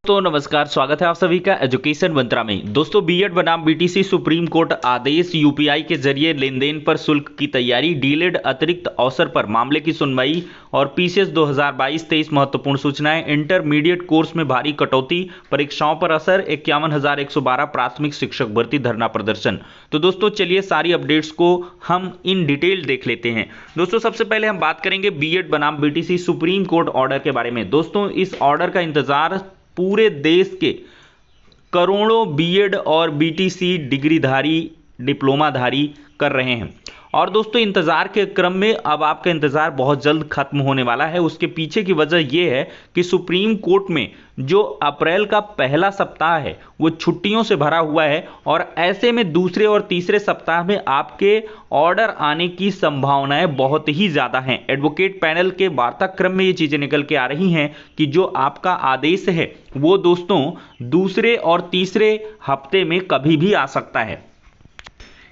तो नमस्कार, स्वागत है आप सभी का एजुकेशन मंत्रा में। दोस्तों, बीएड बनाम बीटीसी सुप्रीम कोर्ट आदेश, यूपीआई के जरिए लेन देन पर शुल्क की तैयारी, डीलेड अतिरिक्त अवसर पर मामले की सुनवाई और पीसीएस 2022-23 महत्वपूर्ण सूचनाएं। इंटरमीडिएट कोर्स में भारी कटौती, परीक्षाओं पर असर, 51,112 प्राथमिक शिक्षक भर्ती धरना प्रदर्शन। तो दोस्तों चलिए सारी अपडेट्स को हम इन डिटेल देख लेते हैं। दोस्तों सबसे पहले हम बात करेंगे बीएड बनाम बीटीसी सुप्रीम कोर्ट ऑर्डर के बारे में। दोस्तों इस ऑर्डर का इंतजार पूरे देश के करोड़ों बीएड और बीटीसी डिग्रीधारी, डिप्लोमाधारी कर रहे हैं। और दोस्तों इंतज़ार के क्रम में अब आपका इंतज़ार बहुत जल्द खत्म होने वाला है। उसके पीछे की वजह यह है कि सुप्रीम कोर्ट में जो अप्रैल का पहला सप्ताह है वो छुट्टियों से भरा हुआ है और ऐसे में दूसरे और तीसरे सप्ताह में आपके ऑर्डर आने की संभावनाएं बहुत ही ज़्यादा हैं। एडवोकेट पैनल के वार्ताक्रम में ये चीज़ें निकल के आ रही हैं कि जो आपका आदेश है वो दोस्तों दूसरे और तीसरे हफ्ते में कभी भी आ सकता है।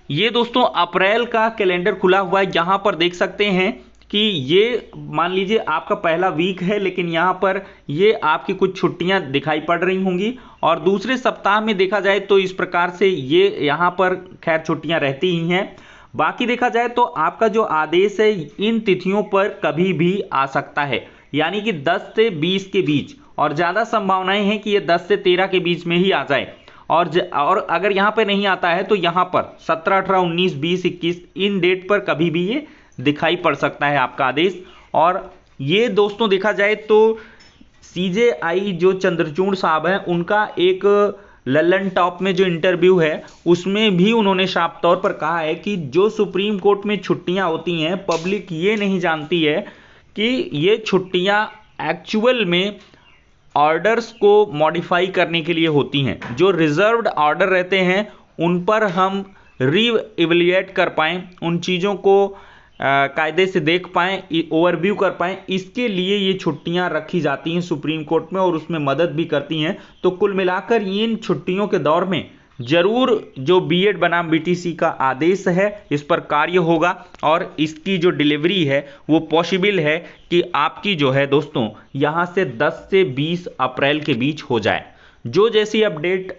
ये दोस्तों अप्रैल का कैलेंडर खुला हुआ है, यहाँ पर देख सकते हैं कि ये मान लीजिए आपका पहला वीक है, लेकिन यहाँ पर ये आपकी कुछ छुट्टियां दिखाई पड़ रही होंगी और दूसरे सप्ताह में देखा जाए तो इस प्रकार से ये यहाँ पर खैर छुट्टियां रहती ही हैं। बाकी देखा जाए तो आपका जो आदेश है इन तिथियों पर कभी भी आ सकता है, यानी कि 10 से 20 के बीच, और ज़्यादा संभावनाएं हैं कि ये 10 से 13 के बीच में ही आ जाए। और अगर यहाँ पे नहीं आता है तो यहाँ पर 17, 18, 19, 20, 21 इन डेट पर कभी भी ये दिखाई पड़ सकता है आपका आदेश। और ये दोस्तों देखा जाए तो सीजेआई जो चंद्रचूड़ साहब हैं उनका एक लल्लन टॉप में जो इंटरव्यू है उसमें भी उन्होंने साफ तौर पर कहा है कि जो सुप्रीम कोर्ट में छुट्टियां होती हैं पब्लिक ये नहीं जानती है कि ये छुट्टियां एक्चुअल में ऑर्डर्स को मॉडिफाई करने के लिए होती हैं। जो रिजर्व्ड ऑर्डर रहते हैं उन पर हम रीइवैल्यूएट कर पाएँ, उन चीज़ों को कायदे से देख पाएँ, ओवरव्यू कर पाएँ, इसके लिए ये छुट्टियां रखी जाती हैं सुप्रीम कोर्ट में और उसमें मदद भी करती हैं। तो कुल मिलाकर इन छुट्टियों के दौर में जरूर जो बीएड बनाम बीटीसी का आदेश है इस पर कार्य होगा और इसकी जो डिलीवरी है वो पॉसिबल है कि आपकी जो है दोस्तों यहां से 10 से 20 अप्रैल के बीच हो जाए। जो जैसी अपडेट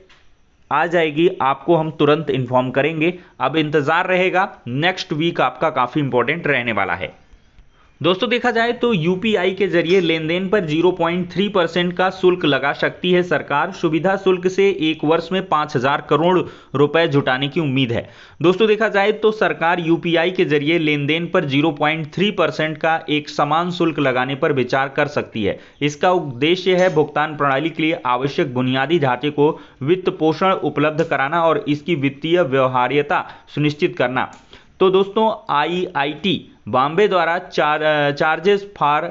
आ जाएगी आपको हम तुरंत इन्फॉर्म करेंगे। अब इंतजार रहेगा, नेक्स्ट वीक आपका काफी इंपॉर्टेंट रहने वाला है। दोस्तों देखा जाए तो यूपीआई के जरिए लेन देन पर 0.3% का शुल्क लगा सकती है सरकार। सुविधा शुल्क से एक वर्ष में 5,000 करोड़ रुपए जुटाने की उम्मीद है। दोस्तों देखा जाए तो सरकार यूपीआई के जरिए लेन देन पर 0.3% का एक समान शुल्क लगाने पर विचार कर सकती है। इसका उद्देश्य है भुगतान प्रणाली के लिए आवश्यक बुनियादी ढांचे को वित्त पोषण उपलब्ध कराना और इसकी वित्तीय व्यवहार्यता सुनिश्चित करना। तो दोस्तों आईआईटी बॉम्बे द्वारा charges for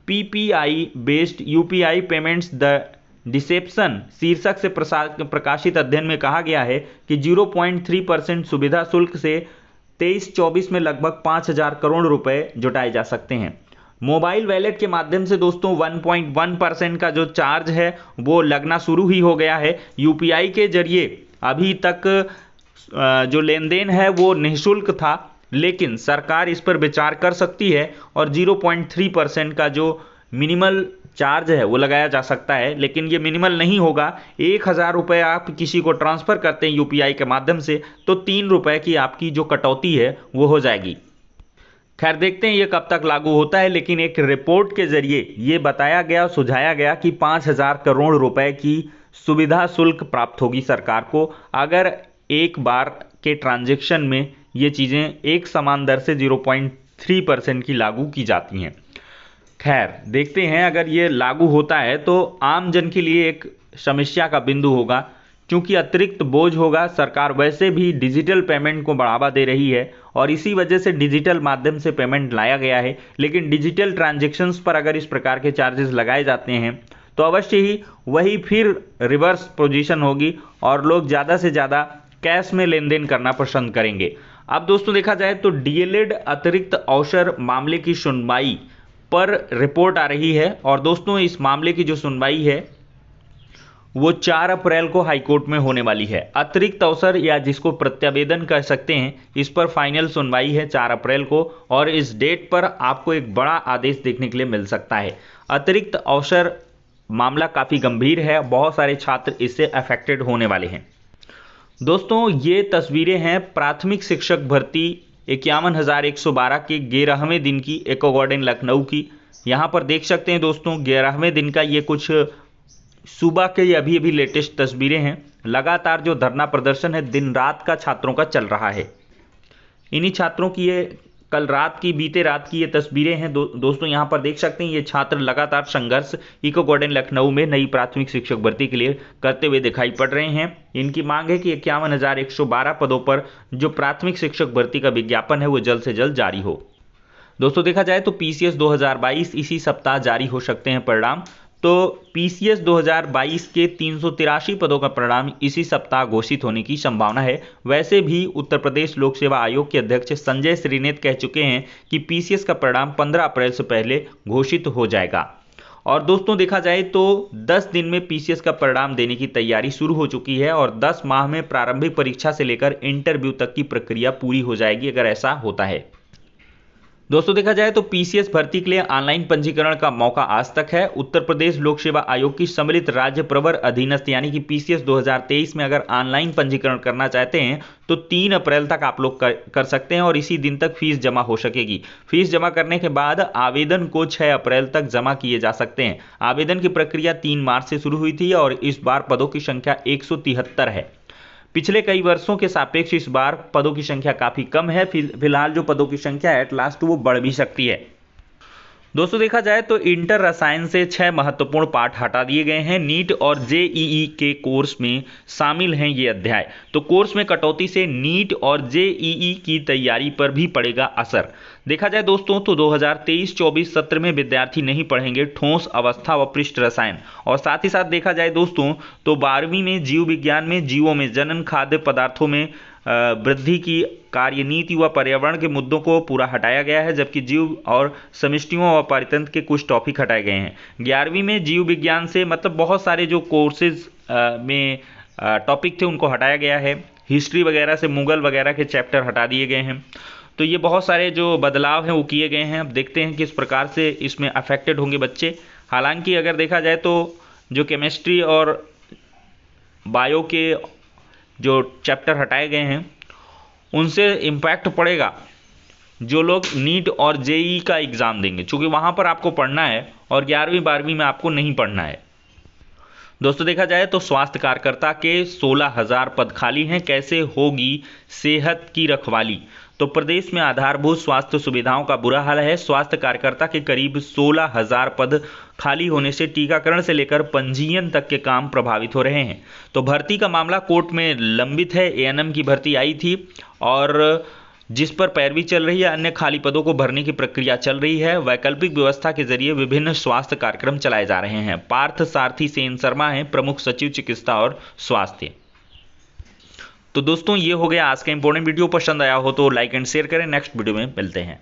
PPI based UPI payments the deception शीर्षक से प्रकाशित अध्ययन में कहा गया है कि 0.3% सुविधा शुल्क से 23-24 में लगभग 5,000 करोड़ रुपए जुटाए जा सकते हैं। मोबाइल वैलेट के माध्यम से दोस्तों 1.1% का जो चार्ज है वो लगना शुरू ही हो गया है। यूपीआई के जरिए अभी तक जो लेन देन है वो निःशुल्क था, लेकिन सरकार इस पर विचार कर सकती है और 0.3% का जो मिनिमल चार्ज है वो लगाया जा सकता है। लेकिन ये मिनिमल नहीं होगा। 1,000 रुपये आप किसी को ट्रांसफ़र करते हैं यूपीआई के माध्यम से तो 3 रुपये की आपकी जो कटौती है वो हो जाएगी। खैर देखते हैं ये कब तक लागू होता है, लेकिन एक रिपोर्ट के जरिए ये बताया गया, सुझाया गया कि 5,000 करोड़ रुपए की सुविधा शुल्क प्राप्त होगी सरकार को अगर एक बार के ट्रांजैक्शन में ये चीज़ें एक समान दर से 0.3% की लागू की जाती हैं। खैर देखते हैं अगर ये लागू होता है तो आम जन के लिए एक समस्या का बिंदु होगा, क्योंकि अतिरिक्त बोझ होगा। सरकार वैसे भी डिजिटल पेमेंट को बढ़ावा दे रही है और इसी वजह से डिजिटल माध्यम से पेमेंट लाया गया है, लेकिन डिजिटल ट्रांजैक्शंस पर अगर इस प्रकार के चार्जेस लगाए जाते हैं तो अवश्य ही वही फिर रिवर्स पोजीशन होगी और लोग ज़्यादा से ज़्यादा कैश में लेन देन करना पसंद करेंगे। अब दोस्तों देखा जाए तो डीएलएड अतिरिक्त अवसर मामले की सुनवाई पर रिपोर्ट आ रही है और दोस्तों इस मामले की जो सुनवाई है वो 4 अप्रैल को हाईकोर्ट में होने वाली है। अतिरिक्त अवसर या जिसको प्रत्यावेदन कह सकते हैं, इस पर फाइनल सुनवाई है 4 अप्रैल को और इस डेट पर आपको एक बड़ा आदेश देखने के लिए मिल सकता है। अतिरिक्त अवसर मामला काफ़ी गंभीर है, बहुत सारे छात्र इससे अफेक्टेड होने वाले हैं। दोस्तों ये तस्वीरें हैं प्राथमिक शिक्षक भर्ती 51,112 के 11वें दिन की इको गार्डन लखनऊ की। यहाँ पर देख सकते हैं दोस्तों 11वें दिन का ये कुछ सुबह के अभी अभी लेटेस्ट तस्वीरें हैं। लगातार जो धरना प्रदर्शन है दिन रात का छात्रों का चल रहा है। इन्हीं छात्रों की ये कल रात की, बीते रात की ये तस्वीरें हैं। दोस्तों यहाँ पर देख सकते हैं ये छात्र लगातार संघर्ष इको गार्डन लखनऊ में नई प्राथमिक शिक्षक भर्ती के लिए करते हुए दिखाई पड़ रहे हैं। इनकी मांग है कि 51,112 पदों पर जो प्राथमिक शिक्षक भर्ती का विज्ञापन है वो जल्द से जल्द जारी हो। दोस्तों देखा जाए तो पीसीएस 2022 इसी सप्ताह जारी हो सकते हैं परिणाम। तो पीसीएस 2022 के 383 पदों का परिणाम इसी सप्ताह घोषित होने की संभावना है। वैसे भी उत्तर प्रदेश लोक सेवा आयोग के अध्यक्ष संजय श्रीनेत कह चुके हैं कि पीसीएस का परिणाम 15 अप्रैल से पहले घोषित हो जाएगा। और दोस्तों देखा जाए तो 10 दिन में पीसीएस का परिणाम देने की तैयारी शुरू हो चुकी है और 10 माह में प्रारंभिक परीक्षा से लेकर इंटरव्यू तक की प्रक्रिया पूरी हो जाएगी अगर ऐसा होता है। दोस्तों देखा जाए तो पीसीएस भर्ती के लिए ऑनलाइन पंजीकरण का मौका आज तक है। उत्तर प्रदेश लोक सेवा आयोग की सम्मिलित राज्य प्रवर अधीनस्थ यानी कि पीसीएस 2023 में अगर ऑनलाइन पंजीकरण करना चाहते हैं तो 3 अप्रैल तक आप लोग कर सकते हैं और इसी दिन तक फीस जमा हो सकेगी। फीस जमा करने के बाद आवेदन को 6 अप्रैल तक जमा किए जा सकते हैं। आवेदन की प्रक्रिया 3 मार्च से शुरू हुई थी और इस बार पदों की संख्या 173 है। पिछले कई वर्षों के सापेक्ष इस बार पदों की संख्या काफ़ी कम है। फिलहाल जो पदों की संख्या है एट लास्ट वो बढ़ भी सकती है। दोस्तों देखा जाए तो इंटर रसायन से 6 महत्वपूर्ण पाठ हटा दिए गए हैं। नीट और जेईई के कोर्स में शामिल हैं ये अध्याय। तो कोर्स में कटौती से नीट और जेईई की तैयारी पर भी पड़ेगा असर। देखा जाए दोस्तों तो 2023-24 सत्र में विद्यार्थी नहीं पढ़ेंगे ठोस अवस्था व पृष्ठ रसायन। और साथ ही साथ देखा जाए दोस्तों तो 12वीं में जीव विज्ञान में जीवों में जनन, खाद्य पदार्थों में वृद्धि की कार्यनीति व पर्यावरण के मुद्दों को पूरा हटाया गया है, जबकि जीव और समष्टियों व पारितंत्र के कुछ टॉपिक हटाए गए हैं। 11वीं में जीव विज्ञान से मतलब बहुत सारे जो कोर्सेज में टॉपिक थे उनको हटाया गया है। हिस्ट्री वगैरह से मुगल वगैरह के चैप्टर हटा दिए गए हैं। तो ये बहुत सारे जो बदलाव हैं वो किए गए हैं। अब देखते हैं किस प्रकार से इसमें अफेक्टेड होंगे बच्चे। हालांकि अगर देखा जाए तो जो केमिस्ट्री और बायो के जो चैप्टर हटाए गए हैं उनसे इम्पैक्ट पड़ेगा जो लोग नीट और जेईई का एग्ज़ाम देंगे, क्योंकि वहाँ पर आपको पढ़ना है और 11वीं 12वीं में आपको नहीं पढ़ना है। दोस्तों देखा जाए तो स्वास्थ्य कार्यकर्ता के 16,000 पद खाली हैं। कैसे होगी सेहत की रखवाली? तो प्रदेश में आधारभूत स्वास्थ्य सुविधाओं का बुरा हाल है। स्वास्थ्य कार्यकर्ता के करीब 16,000 पद खाली होने से टीकाकरण से लेकर पंजीयन तक के काम प्रभावित हो रहे हैं। तो भर्ती का मामला कोर्ट में लंबित है। एएनएम की भर्ती आई थी और जिस पर पैरवी चल रही है, अन्य खाली पदों को भरने की प्रक्रिया चल रही है। वैकल्पिक व्यवस्था के जरिए विभिन्न स्वास्थ्य कार्यक्रम चलाए जा रहे हैं। पार्थ सारथी सेन शर्मा हैं प्रमुख सचिव चिकित्सा और स्वास्थ्य। तो दोस्तों ये हो गया आज का इंपॉर्टेंट वीडियो। पसंद आया हो तो लाइक एंड शेयर करें। नेक्स्ट वीडियो में मिलते हैं।